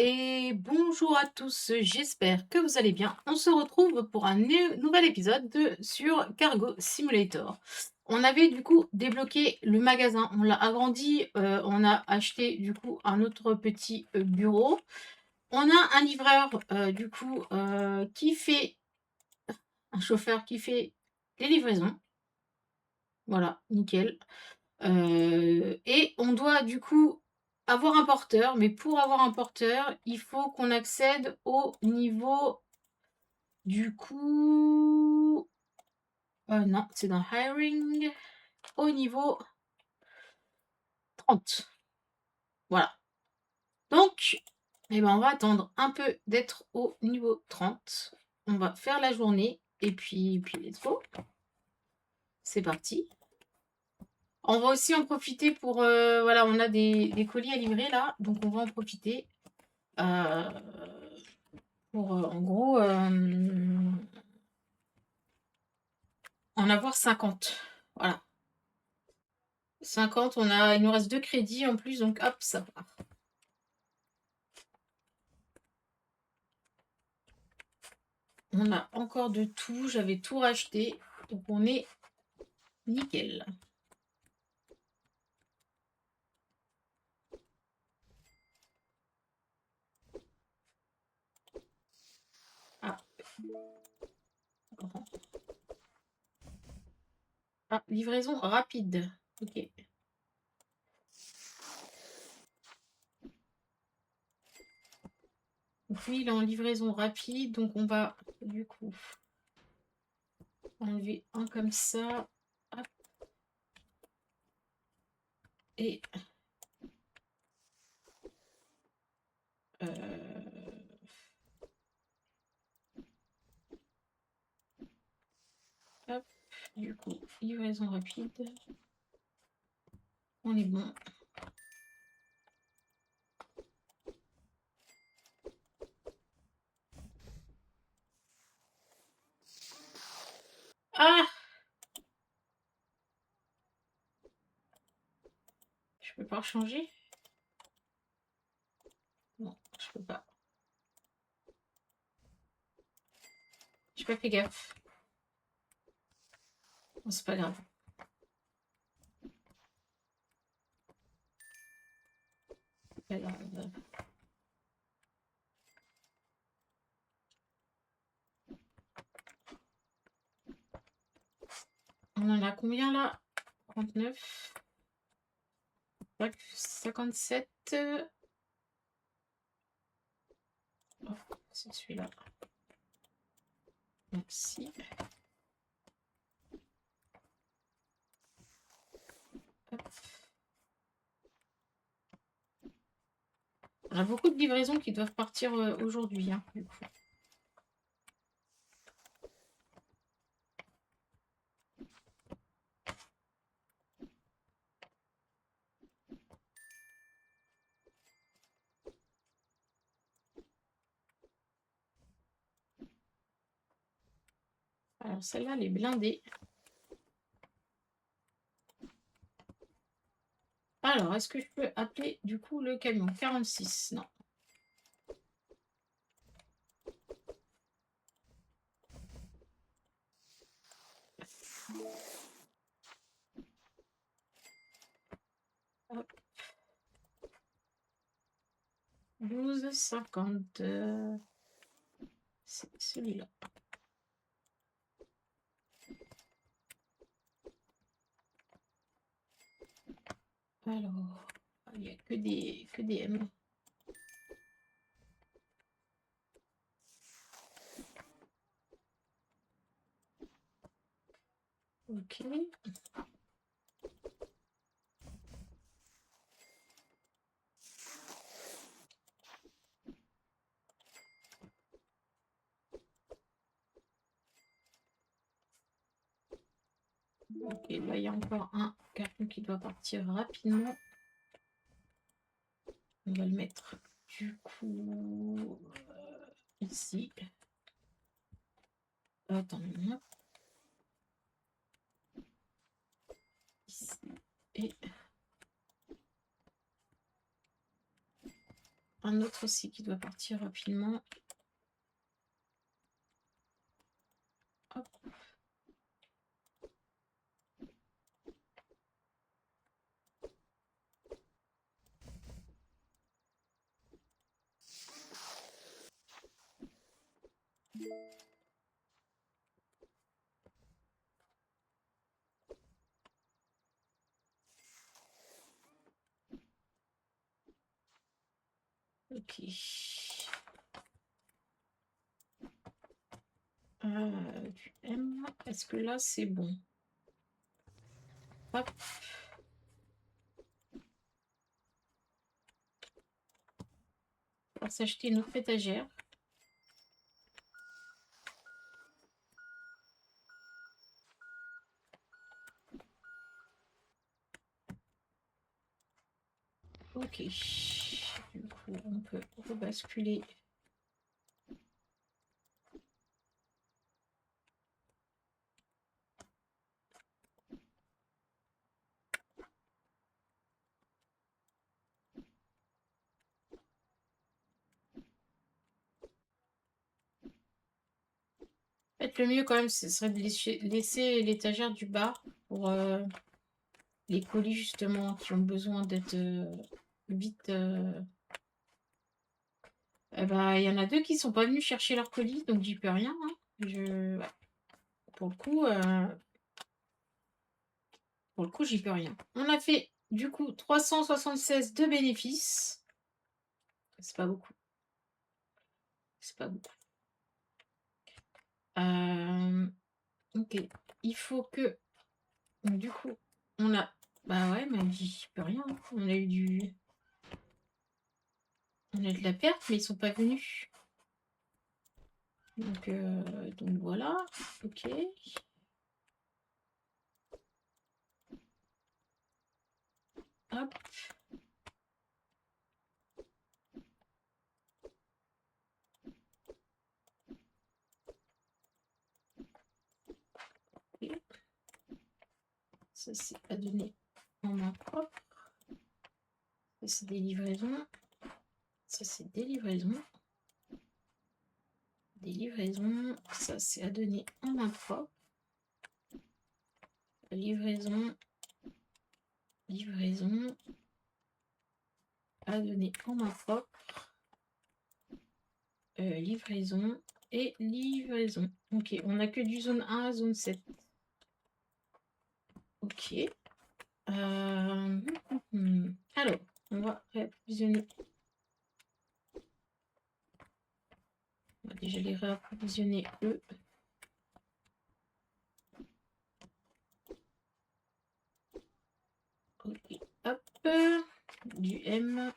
Et bonjour à tous, j'espère que vous allez bien. On se retrouve pour un nouvel épisode sur Cargo Simulator. On avait du coup débloqué le magasin, on l'a agrandi, on a acheté du coup un autre petit bureau. On a un livreur du coup qui fait, un chauffeur qui fait les livraisons. Voilà, nickel. Et on doit du coup avoir un porteur, mais pour avoir un porteur, il faut qu'on accède au niveau du coup, non, c'est dans hiring, au niveau 30. Voilà. Donc, eh ben, on va attendre un peu d'être au niveau 30. On va faire la journée et puis let's go. C'est parti. On va aussi en profiter pour, voilà, on a des colis à livrer là, donc on va en profiter. Euh, pour en gros en avoir 50. Voilà. 50, il nous reste 2 crédits en plus, donc hop, ça part. On a encore de tout, j'avais tout racheté, donc on est nickel. Ah. Ah, livraison rapide. Ok. Donc lui, il est en livraison rapide, donc on va du coup enlever un comme ça. Hop. Et hop, du coup, livraison rapide. On est bon. Ah! Je peux pas changer? Non, je peux pas. J'ai pas fait gaffe. Bon, c'est pas grave. C'est pas grave. On en a combien là? 39. 57. Oh, c'est celui-là. Merci. Hop. On a beaucoup de livraisons qui doivent partir aujourd'hui, hein, du coup. Alors celle-là, elle est blindée. Alors, est-ce que je peux appeler du coup le camion? 46, non. Hop. 12,50. C'est celui-là. Alors, il n'y a que des M. Ok. Ok, là il y a encore un carton qui doit partir rapidement. On va le mettre du coup ici. Attends, ici et un autre aussi qui doit partir rapidement. Hop. Ok. Du M. Est-ce que là c'est bon? Hop. On va s'acheter une autre étagère. Ok. Du coup, on peut rebasculer. En fait, le mieux quand même, ce serait de laisser l'étagère du bas pour les colis justement qui ont besoin d'être vite. Eh ben, il y en a 2 qui sont pas venus chercher leurs colis, donc j'y peux rien. Hein. Ouais. Pour le coup, j'y peux rien. On a fait du coup 376 de bénéfices. C'est pas beaucoup. C'est pas beaucoup. Ok. Il faut que. Donc, du coup, on a. Bah ouais, mais j'y peux rien. Hein. On a eu du. On a de la perte, mais ils sont pas venus. Donc voilà. Ok. Hop. Okay. Ça, c'est à donner en main propre. Ça, c'est des livraisons. Ça, c'est des livraisons. Des livraisons. Ça, c'est à donner en main propre. Livraison. Livraison. À donner en main propre. Livraison. Et livraison. Ok, on n'a que du zone 1 à zone 7. Ok. Alors, on va réapprovisionner. On va déjà les réapprovisionner eux. Ok, hop. Du M.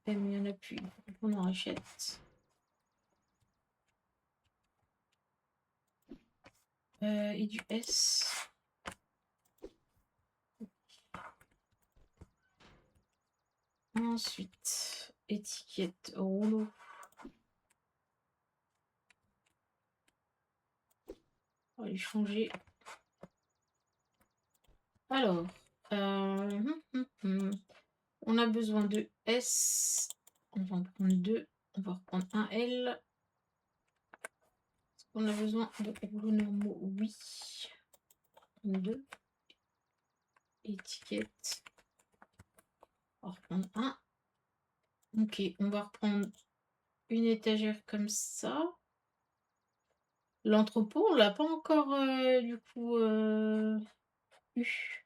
M, il n'y en a plus. On en rachète. Et du S. Ensuite, étiquette rouleau. On va les changer. Alors, on a besoin de S. On va en prendre 2. On va reprendre un L. On a besoin de rouleaux normaux, oui. 2. Étiquette. On va reprendre un. Ok, on va reprendre une étagère comme ça. L'entrepôt, on l'a pas encore du coup eu.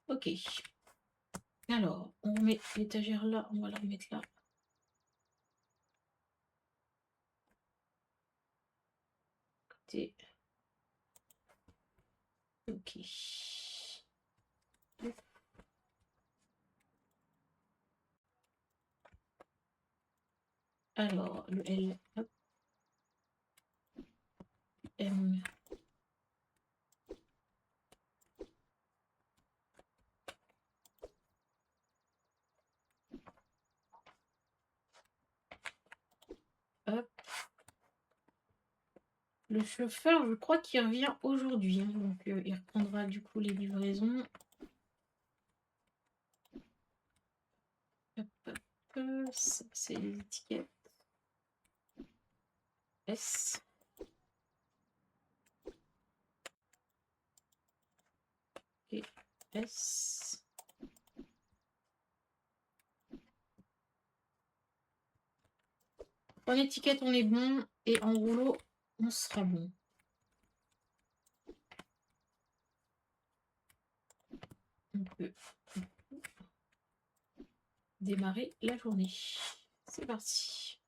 Ok. Alors, on remet l'étagère là, on va la remettre là. Côté. Ok. Alors, le L, hop. M. Hop. Le chauffeur, je crois qu'il revient aujourd'hui. Hein, donc, il reprendra du coup les livraisons. Hop, hop. ça, c'est l'étiquette S. Et S. En étiquette, on est bon. Et en rouleau, on sera bon. On peut démarrer la journée. C'est parti.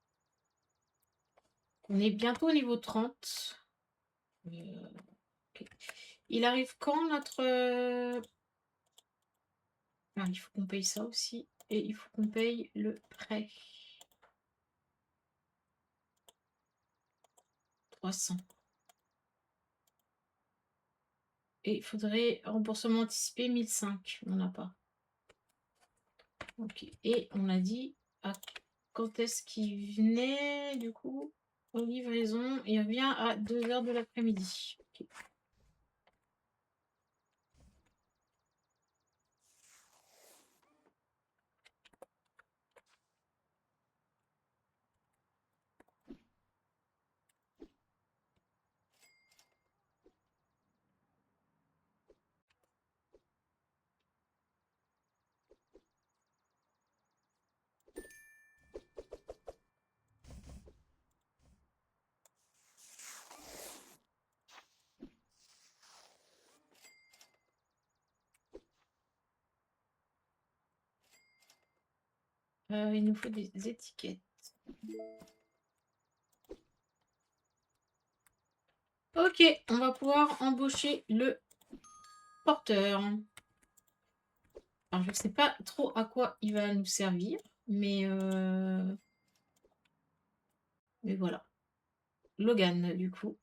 On est bientôt au niveau 30. Okay. Il arrive quand notre... Ah, il faut qu'on paye ça aussi. Et il faut qu'on paye le prêt. 300. Et il faudrait remboursement anticipé 1005. On n'a pas. Ok. Et on a dit à quand est-ce qu'il venait du coup en livraison. Il vient à 2h de l'après-midi. Okay. Il nous faut des étiquettes. Ok, on va pouvoir embaucher le porteur. Alors, je ne sais pas trop à quoi il va nous servir, mais voilà. Logan, du coup.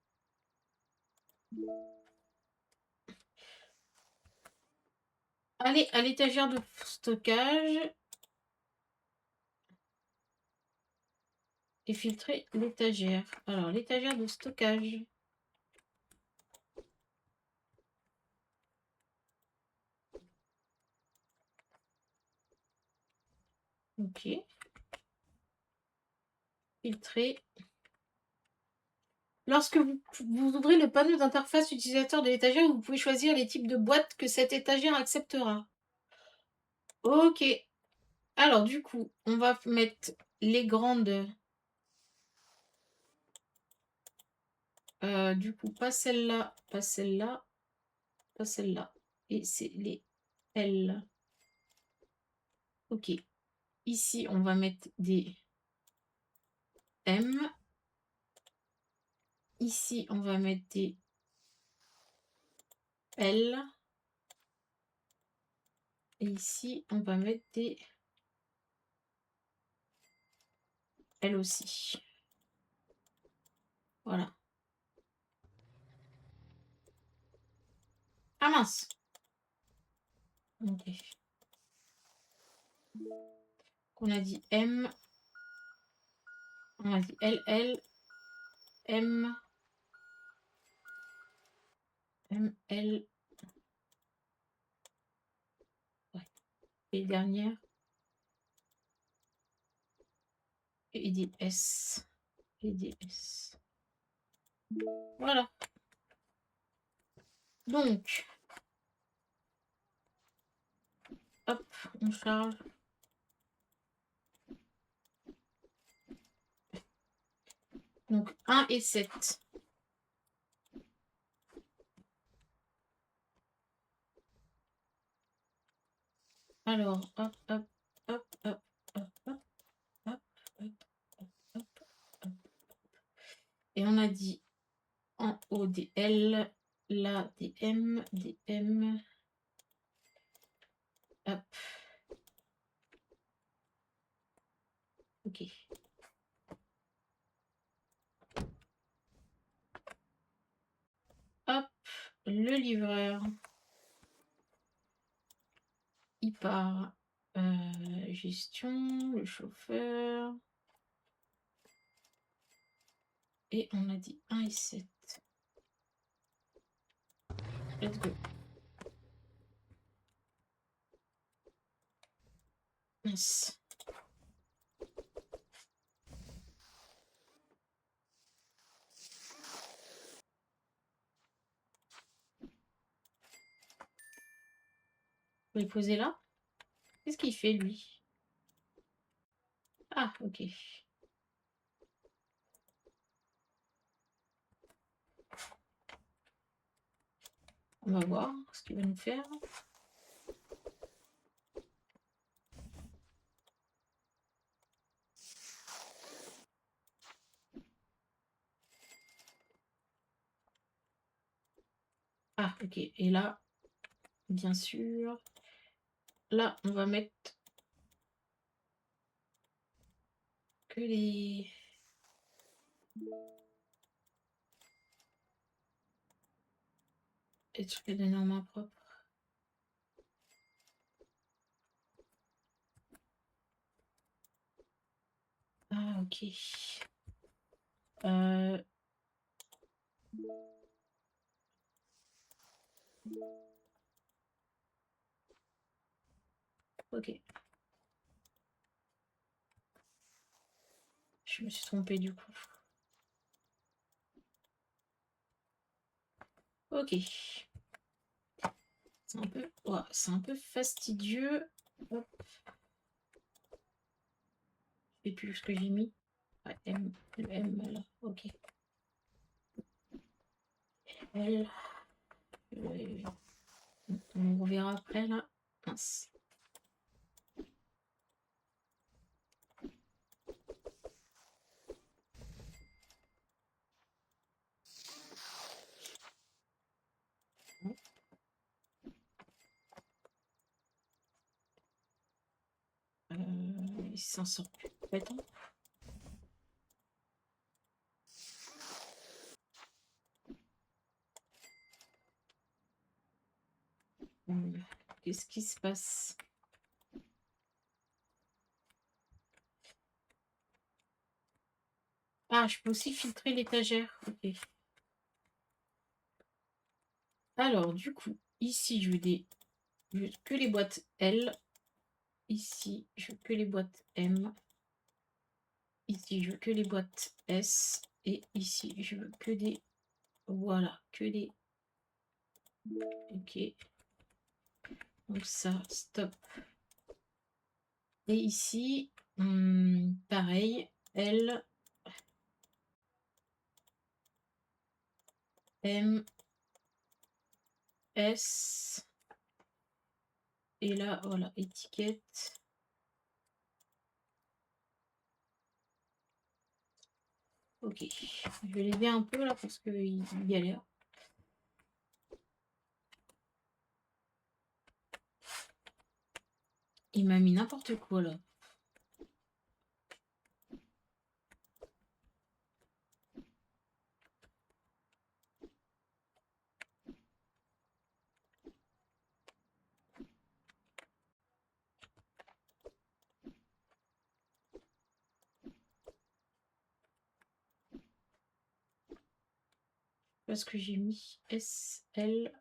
Allez, à l'étagère de stockage. Et filtrer l'étagère. Alors, l'étagère de stockage. Ok. Filtrer. Lorsque vous ouvrez le panneau d'interface utilisateur de l'étagère, vous pouvez choisir les types de boîtes que cette étagère acceptera. Ok. Alors, du coup, on va mettre les grandes. Du coup, pas celle-là, pas celle-là, pas celle-là. Et c'est les L. Ok. Ici, on va mettre des M. Ici, on va mettre des L. Et ici, on va mettre des L aussi. Voilà. Ah mince. Ok. On a dit M. On a dit LL. M. ML. Ouais. Et dernière. Et dit S. Et dit S. Voilà. Donc, hop, on charge. Donc, 1 et 7. Alors, hop, hop, hop, hop, hop, hop, hop, hop, hop, hop. Et on a dit en haut des L, là des M, des M. Hop. Ok. Hop, le livreur. Il part. Gestion, le chauffeur. Et on a dit 1 et 7. Let's go. Mince. Je vais les poser là. Qu'est-ce qu'il fait, lui? Ah, ok. On va voir ce qu'il va nous faire. Ah, ok. Et là, bien sûr, là, on va mettre que les... Et trucs de normes propres. Ah, ok. Ok. Je me suis trompée du coup. Ok. C'est un peu, ouais, c'est un peu fastidieux. Hop. Je sais plus ce que j'ai mis. Ouais, M, le M là. Ok. L. On reverra après là. Mince. Il s'en sort plus. Attends. Qu'est-ce qui se passe? Ah, je peux aussi filtrer l'étagère. Ok. Alors, du coup, ici, je veux que les boîtes L. Ici, je veux que les boîtes M. Ici, je veux que les boîtes S. Et ici, je veux que des... Voilà, que des... Ok. Donc ça, stop. Et ici, pareil, L, M, S. Et là, voilà, étiquette. Ok, je vais l'aider un peu là parce qu'il galère. Il m'a mis n'importe quoi là. Parce que j'ai mis S, L,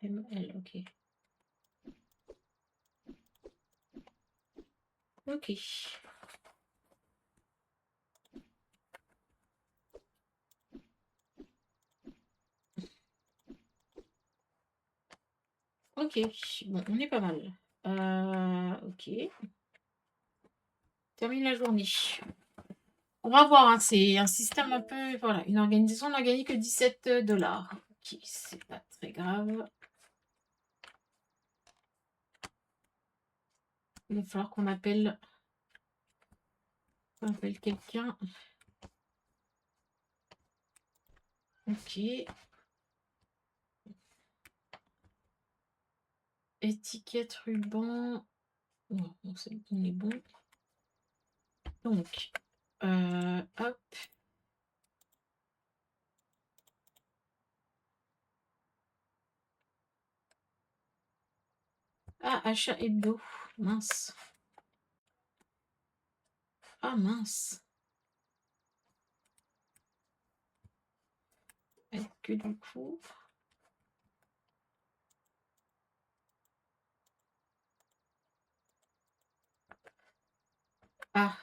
M, L. Ok. Ok. Ok. Bon, on est pas mal. Ok. Termine la journée. On va voir, hein, c'est un système un peu... Voilà, une organisation n'a gagné que 17 $. Ok, c'est pas très grave. Il va falloir qu'on appelle quelqu'un. Ok. Étiquette, ruban. Oh, on est bon. Donc, hop. Ah, achat hebdo. Mince. Ah, mince. Est-ce que du coup... Ah,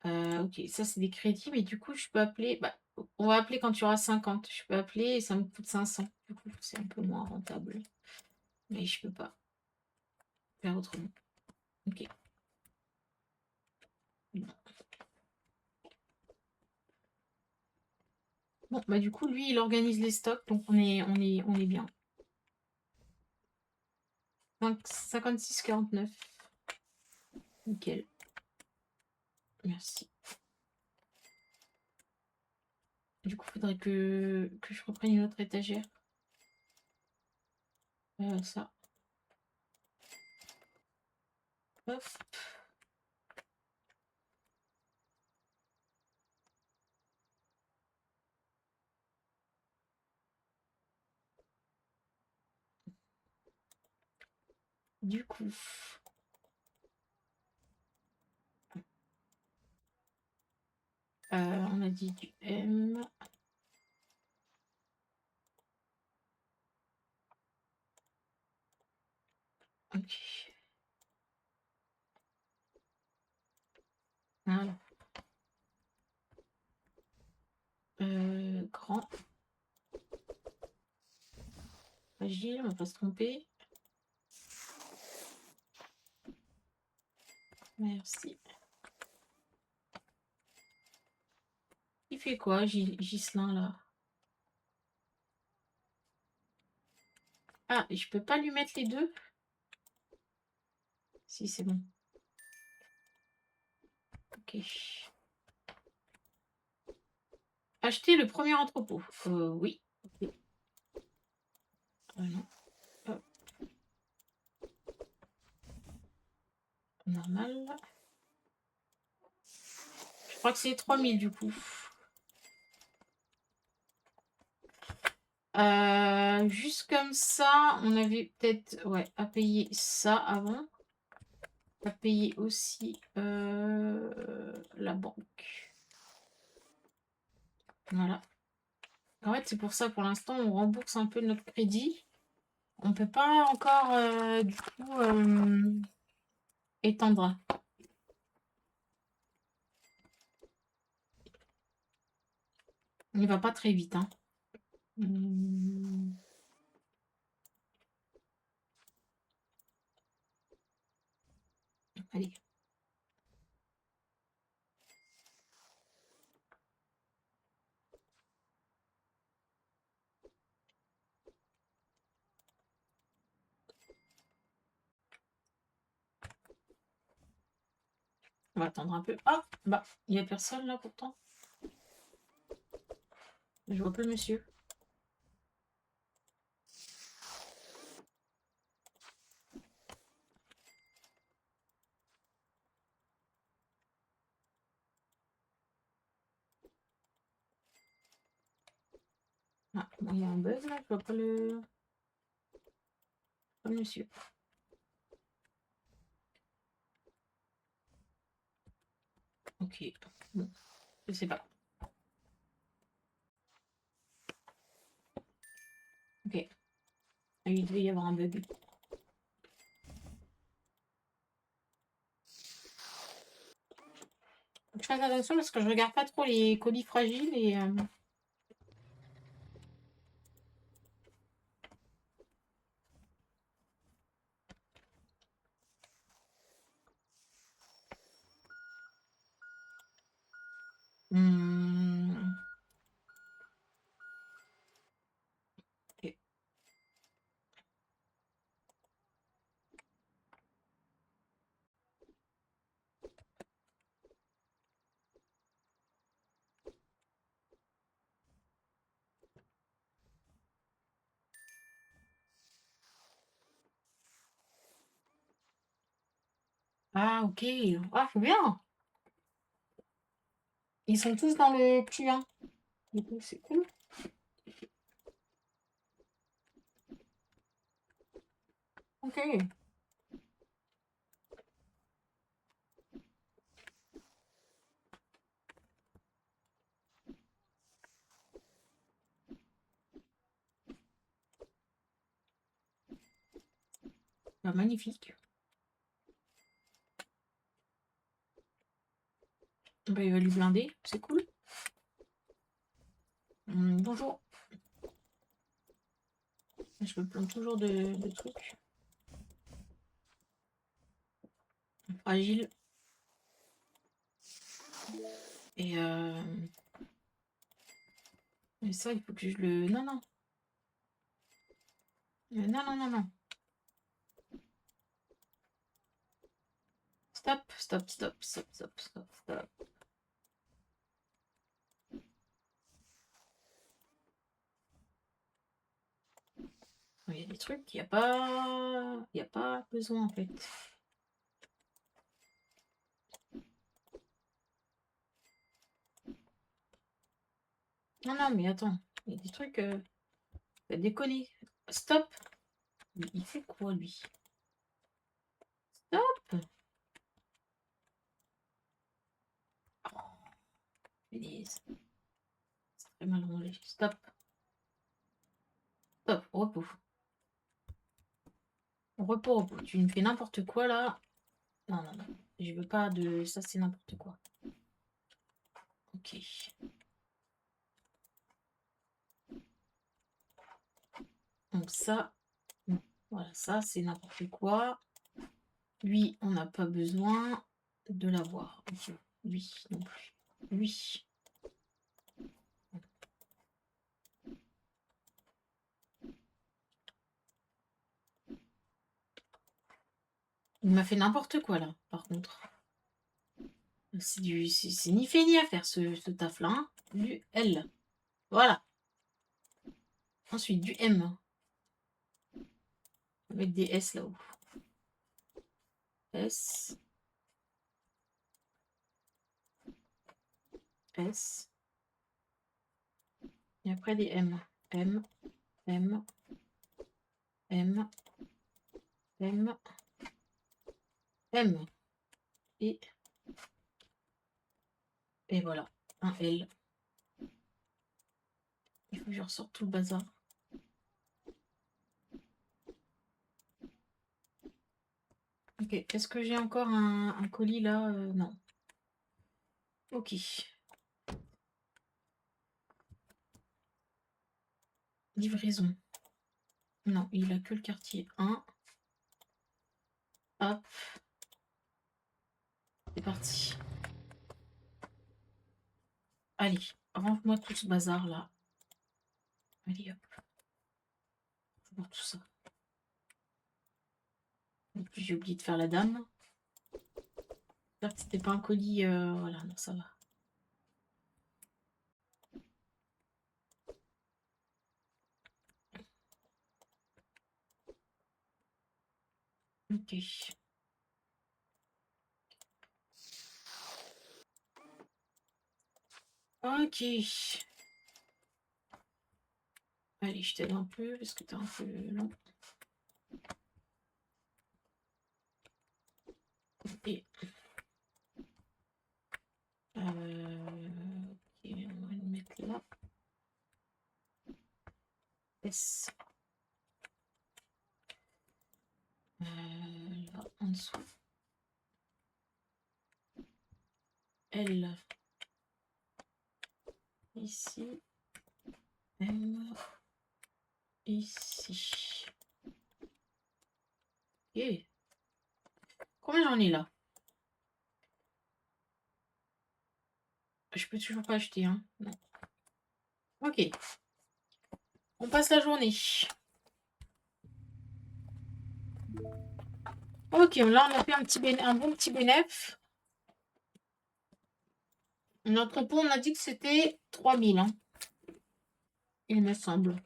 ok, ça c'est des crédits, mais du coup, je peux appeler... Bah, on va appeler quand tu auras 50. Je peux appeler et ça me coûte 500. Du coup, c'est un peu moins rentable. Mais je peux pas. faire autrement. Ok. Bon, bah du coup, lui, il organise les stocks, donc on est bien. 56,49. Nickel. Merci. Du coup, il faudrait que je reprenne une autre étagère. Ça. Hop. Du coup, on a dit du M. Ok. Voilà. Grand. Agile, on va pas se tromper. Merci. Il fait quoi, Ghislain, là? Ah, je peux pas lui mettre les deux? Si, c'est bon. Ok. Acheter le premier entrepôt. Oui. Okay. Non. Hop. Normal. Je crois que c'est 3000 du coup. Juste comme ça, on avait peut-être à payer ça avant. À payer aussi la banque. Voilà. En fait, c'est pour ça, pour l'instant, on rembourse un peu notre crédit. On peut pas encore, du coup, étendre. Il va pas très vite, hein. Allez. On va attendre un peu. Ah, bah, il n'y a personne là pourtant. Je vois pas le monsieur. Ah, il y a un bug là, je vois pas pas le monsieur. Ok, bon, je sais pas. Ok, ah, il devait y avoir un bug. Je fais attention parce que je regarde pas trop les colis fragiles et hmm, ok. Ah, ok. Ah, c'est bien. Ils sont tous dans le Q1. Du coup, c'est cool. Ok. Bah, magnifique. Bah, il va lui blinder, c'est cool. Bonjour. Je me plante toujours de trucs. fragile. Et mais ça, il faut que je le... Non, non. Non, non, non, non. Stop, stop, stop, stop, stop, stop, stop. Il y a des trucs qu'il n'y a pas... Il n'y a pas besoin, en fait. Non, non, mais attends. Il y a des trucs... T'as déconné. Stop. Il fait quoi, lui? Stop. Oh, punaise. C'est très mal rangé. Stop. Stop. Repos. Repos, repos. Tu me fais n'importe quoi, là. Non, non, non. Je veux pas de... Ça, c'est n'importe quoi. Ok. Donc ça... Voilà, ça, c'est n'importe quoi. Lui, on n'a pas besoin de l'avoir. Ok. Lui, non plus. Lui. Il m'a fait n'importe quoi, là, par contre. C'est ni fait ni à faire, ce taf-là. Hein. Du L. Voilà. Ensuite, du M. Avec des S là-haut. S. S. Et après des M. M. M. M. M. M. Et voilà. Un L. Il faut que je ressorte tout le bazar. Ok. Est-ce que j'ai encore un colis là non. Ok. Livraison. Non, il a que le quartier 1. Hop. C'est parti. Allez, range-moi tout ce bazar là. Allez hop. Je vois tout ça. En plus, j'ai oublié de faire la dame. J'espère que c'était pas un colis. Voilà, non, ça va. Ok. Ok. Allez, je t'aide un peu parce que t'es un peu long. Et ok, on va le mettre là. S. Là, en dessous. L. Ici. M. Ici. Ok. Combien j'en ai là? Je peux toujours pas acheter, hein? Non. Ok. On passe la journée. Ok, là on a fait un bon petit bénéf. Notre pot, on a dit que c'était 3000, hein, il me semble.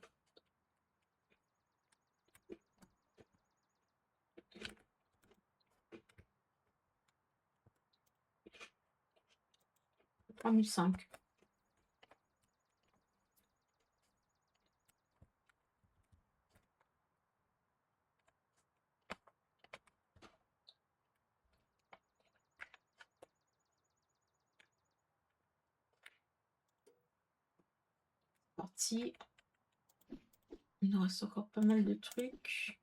« 3005. Parti. Il nous reste encore pas mal de trucs.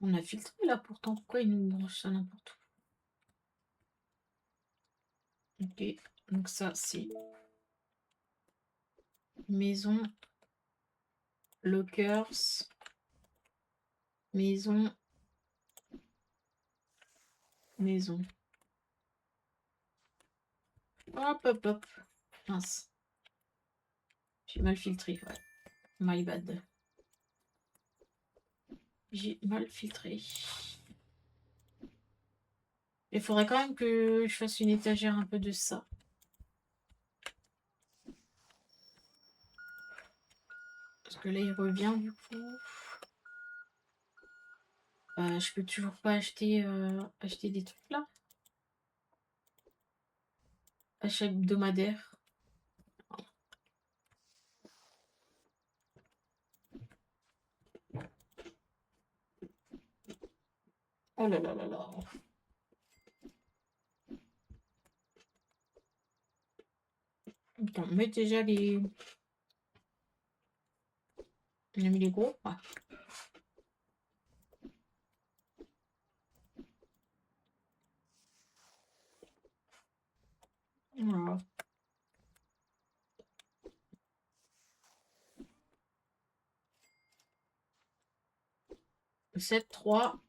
On a filtré là pourtant. Pourquoi il nous branche ça n'importe où? Ok, donc ça c'est maison, lockers, maison, Maison. Hop, hop, hop. Mince. J'ai mal filtré, ouais. My bad. J'ai mal filtré. Il faudrait quand même que je fasse une étagère un peu de ça. Parce que là, il revient du coup. Je peux toujours pas acheter des trucs là. Achat hebdomadaire. Oh là là là là. Attends, on met déjà les... On a mis les gros. Ouais. Voilà. 7, 3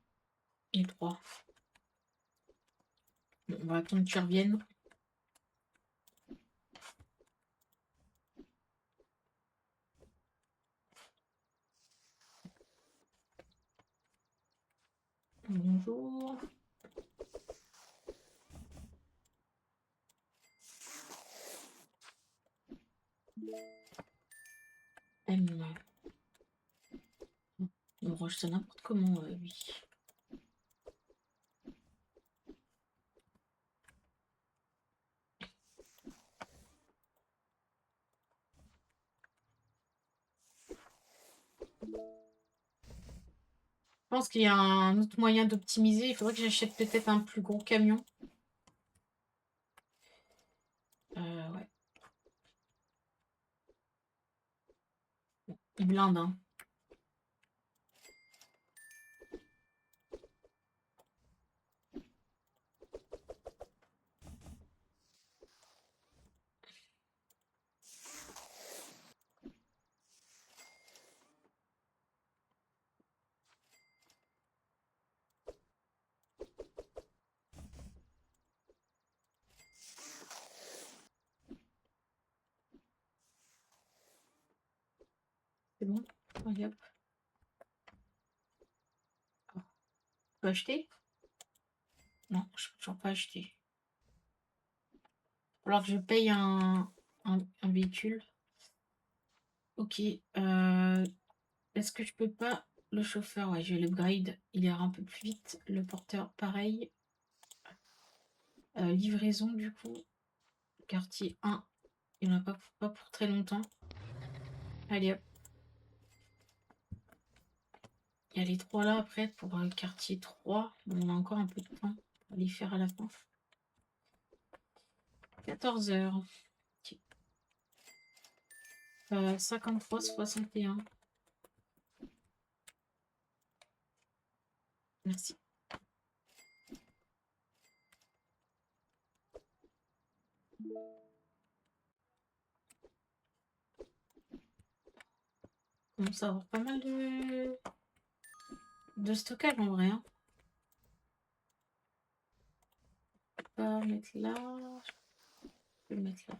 et 3. Bon, on va attendre que tu reviennes. Bonjour. M. On range ça n'importe comment, oui. Je pense qu'il y a un autre moyen d'optimiser. Il faudrait que j'achète peut-être un plus gros camion. Ouais. Il blinde, hein. C'est bon. Allez, hop. Je peux acheter? Non, je peux toujours pas acheter. Alors que je paye un véhicule. Ok. Est-ce que je peux pas... Le chauffeur, ouais, je vais l'upgrade. Il ira un peu plus vite. Le porteur, pareil. Livraison, du coup. Quartier 1. Il n'y en a pas pour très longtemps. Allez, hop. Il y a les 3 là, après, pour le quartier 3. On a encore un peu de temps. On va les faire à la fin. 14 heures. Okay. 53, 61. Merci. On commence à avoir pas mal de stockage en vrai. Hein. Je peux pas mettre là. Je peux le mettre là.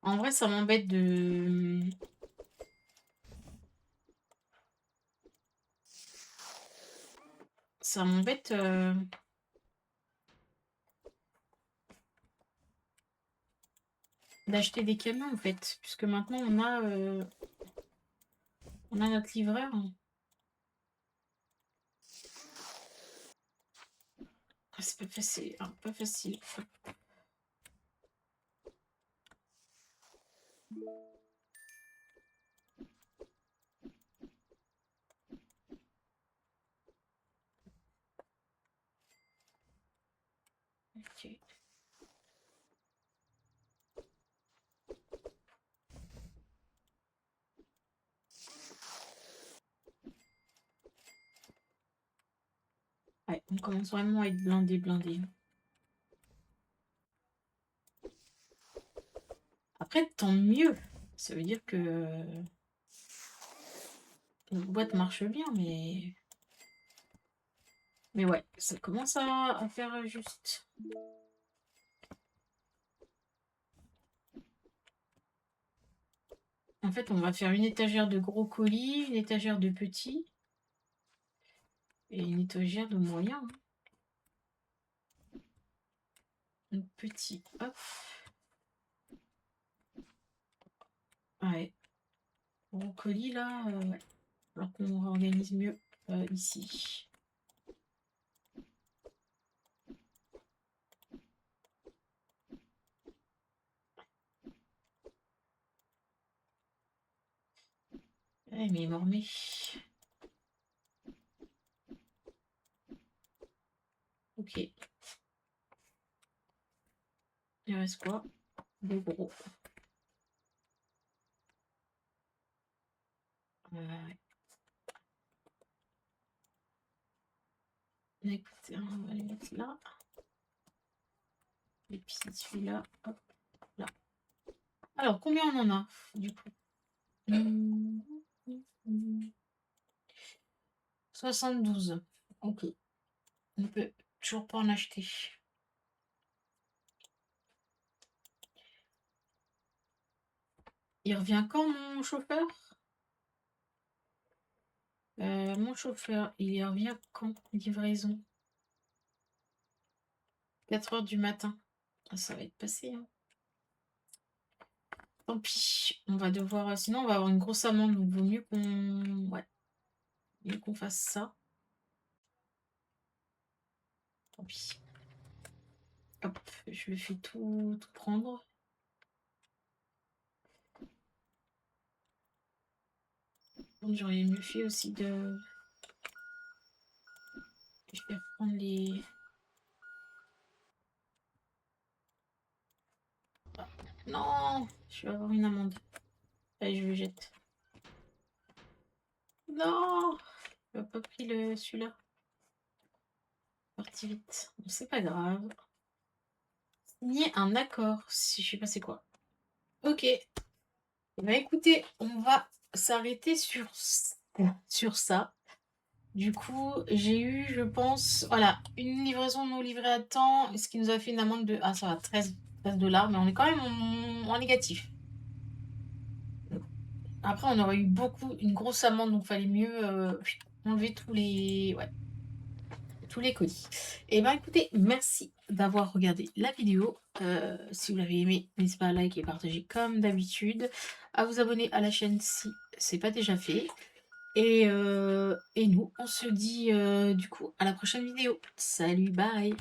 En vrai, ça m'embête de... Ça m'embête... d'acheter des camions en fait, puisque maintenant on a notre livreur. Ah, c'est pas facile, hein, pas facile. Ok. Ouais, on commence vraiment à être blindé. Après, tant mieux. Ça veut dire que La boîte marche bien, mais ouais, ça commence à faire juste. En fait, on va faire une étagère de gros colis, une étagère de petits et une étagère de moyens, hein. Donc petit, hop. Ouais, gros colis là, ouais. Alors qu'on organise mieux ici. Eh, mais mormé. Ok. Il reste quoi? Des gros. Ouais. Écoutez, on va les mettre là. Et puis celui-là, hop, là. Alors, combien on en a, du coup? 72. Ok. On peut toujours pas en acheter. Il revient quand, mon chauffeur? Mon chauffeur, il revient quand? Livraison. 4 h du matin. Ah, ça va être passé, hein. Tant pis. On va devoir... Sinon, on va avoir une grosse amende. Donc, vaut mieux qu'on... Ouais. Mieux qu'on fasse ça. Tant pis. Hop. Je le fais tout prendre. J'aurais mieux fait aussi de... Je vais reprendre les... Ah, non, je vais avoir une amende. Allez, je le jette. Non, il n'a pas pris celui-là. Parti vite. Bon, c'est pas grave. Signer un accord. Si je sais pas c'est quoi. Ok. Bah écoutez, on va s'arrêter sur ça. Du coup, j'ai eu, je pense, voilà, une livraison non livrée à temps, ce qui nous a fait une amende de, ah ça va, 13 $, mais on est quand même en négatif. Après, on aurait eu une grosse amende, donc il fallait mieux enlever tous les colis. Et ben écoutez, merci d'avoir regardé la vidéo. Si vous l'avez aimé, n'hésitez pas à liker et partager comme d'habitude, à vous abonner à la chaîne si c'est pas déjà fait. Et nous, on se dit du coup à la prochaine vidéo. Salut, bye!